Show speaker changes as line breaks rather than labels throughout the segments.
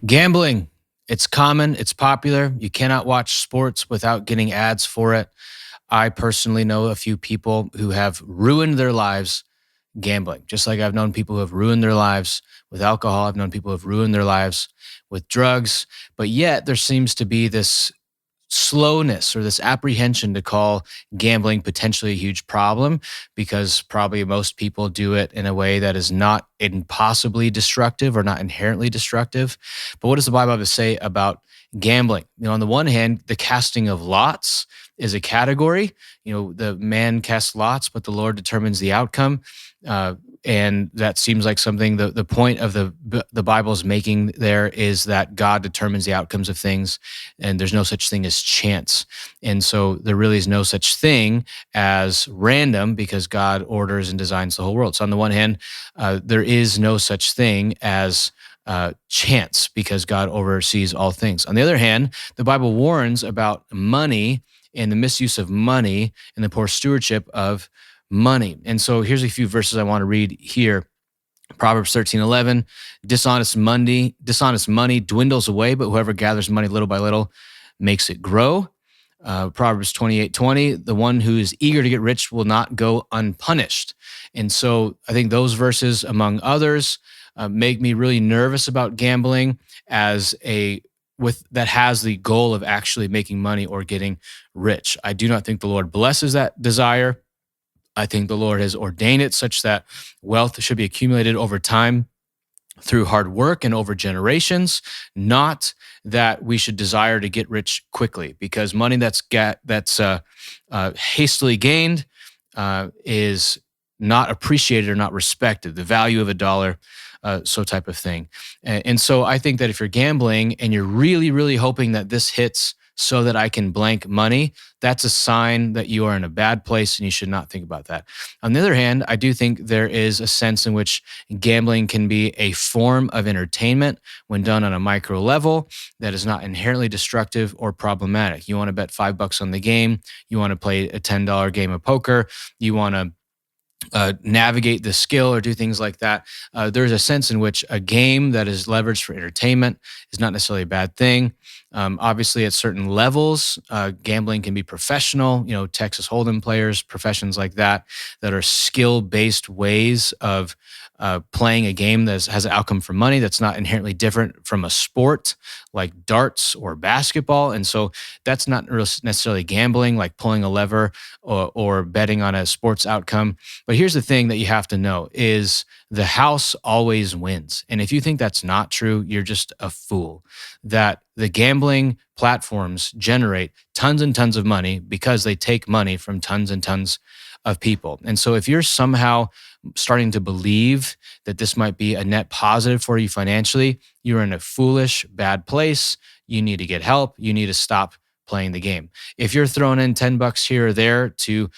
Gambling, it's common, it's popular. You cannot watch sports without getting ads for it. I personally know a few people who have ruined their lives gambling, just like I've known people who have ruined their lives with alcohol. I've known people who have ruined their lives with drugs. But yet there seems to be this slowness or this apprehension to call gambling potentially a huge problem because probably most people do it in a way that is not impossibly destructive or not inherently destructive. But what does the Bible have to say about gambling? On the one hand, the casting of lots is a category. The man casts lots, but the Lord determines the outcome. And that seems like something the point of the Bible is making there is that God determines the outcomes of things, and there's no such thing as chance. And so there really is no such thing as random because God orders and designs the whole world. So on the one hand, there is no such thing as chance because God oversees all things. On the other hand, the Bible warns about money and the misuse of money and the poor stewardship of money. And so here's a few verses I want to read here. Proverbs 13:11, dishonest money dwindles away, but whoever gathers money little by little makes it grow. Proverbs 28:20, the one who is eager to get rich will not go unpunished. And so I think those verses, among others, make me really nervous about gambling that has the goal of actually making money or getting rich. I do not think the Lord blesses that desire. I think the Lord has ordained it such that wealth should be accumulated over time through hard work and over generations, not that we should desire to get rich quickly, because money that's hastily gained is not appreciated or not respected. The value of a dollar, so type of thing. And so I think that if you're gambling and you're really, really hoping that this hits so that I can blank money, that's a sign that you are in a bad place and you should not think about that. On the other hand, I do think there is a sense in which gambling can be a form of entertainment when done on a micro level that is not inherently destructive or problematic. You want to bet $5 on the game, you want to play a $10 game of poker, you want to navigate the skill or do things like that. There's a sense in which a game that is leveraged for entertainment is not necessarily a bad thing. Obviously, at certain levels, gambling can be professional. Texas Hold'em players, professions like that are skill-based ways of playing a game that has an outcome for money that's not inherently different from a sport like darts or basketball. And so that's not necessarily gambling, like pulling a lever or betting on a sports outcome. But here's the thing that you have to know is the house always wins. And if you think that's not true, you're just a fool. That the gambling platforms generate tons and tons of money because they take money from tons and tons of people. And so if you're somehow starting to believe that this might be a net positive for you financially, you're in a foolish, bad place. You need to get help. You need to stop playing the game. If you're throwing in $10 here or there to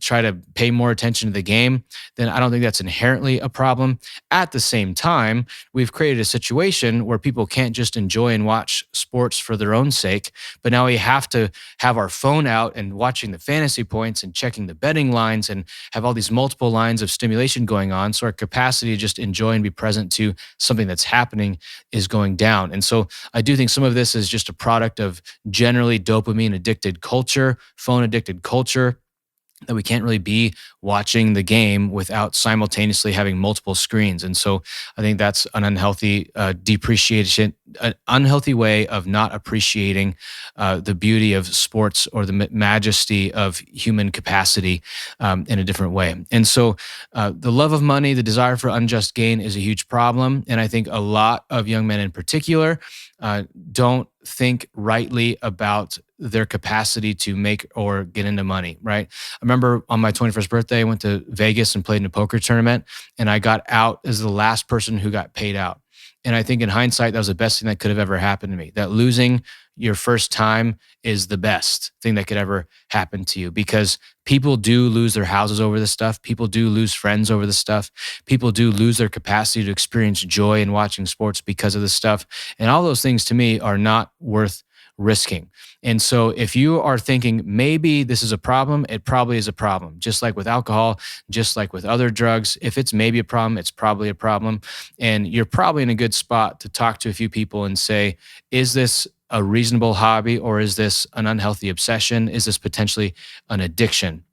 try to pay more attention to the game, then I don't think that's inherently a problem. At the same time, we've created a situation where people can't just enjoy and watch sports for their own sake, but now we have to have our phone out and watching the fantasy points and checking the betting lines and have all these multiple lines of stimulation going on. So our capacity to just enjoy and be present to something that's happening is going down. And so I do think some of this is just a product of generally dopamine addicted culture, phone addicted culture, that we can't really be watching the game without simultaneously having multiple screens. And so I think that's an unhealthy depreciation, an unhealthy way of not appreciating the beauty of sports or the majesty of human capacity in a different way. And so the love of money, the desire for unjust gain is a huge problem. And I think a lot of young men in particular don't think rightly about their capacity to make or get into money, right? I remember on my 21st birthday, I went to Vegas and played in a poker tournament, and I got out as the last person who got paid out. And I think in hindsight, that was the best thing that could have ever happened to me. That losing your first time is the best thing that could ever happen to you, because people do lose their houses over this stuff. People do lose friends over this stuff. People do lose their capacity to experience joy in watching sports because of this stuff. And all those things to me are not worth risking. And so if you are thinking maybe this is a problem, it probably is a problem. Just like with alcohol, just like with other drugs, if it's maybe a problem, it's probably a problem. And you're probably in a good spot to talk to a few people and say, is this a reasonable hobby, or is this an unhealthy obsession? Is this potentially an addiction?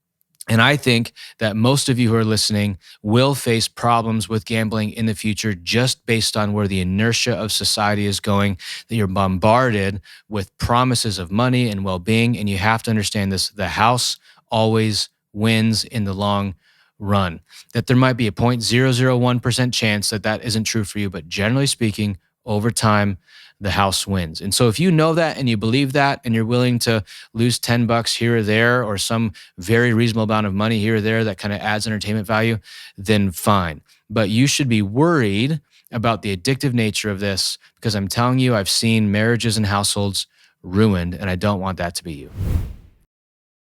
And I think that most of you who are listening will face problems with gambling in the future just based on where the inertia of society is going, that you're bombarded with promises of money and well being. And you have to understand this: the house always wins in the long run. That there might be a 0.001% chance that that isn't true for you, but generally speaking, over time, the house wins. And so if you know that and you believe that and you're willing to lose $10 here or there, or some very reasonable amount of money here or there that kind of adds entertainment value, then fine. But you should be worried about the addictive nature of this, because I'm telling you, I've seen marriages and households ruined, and I don't want that to be you.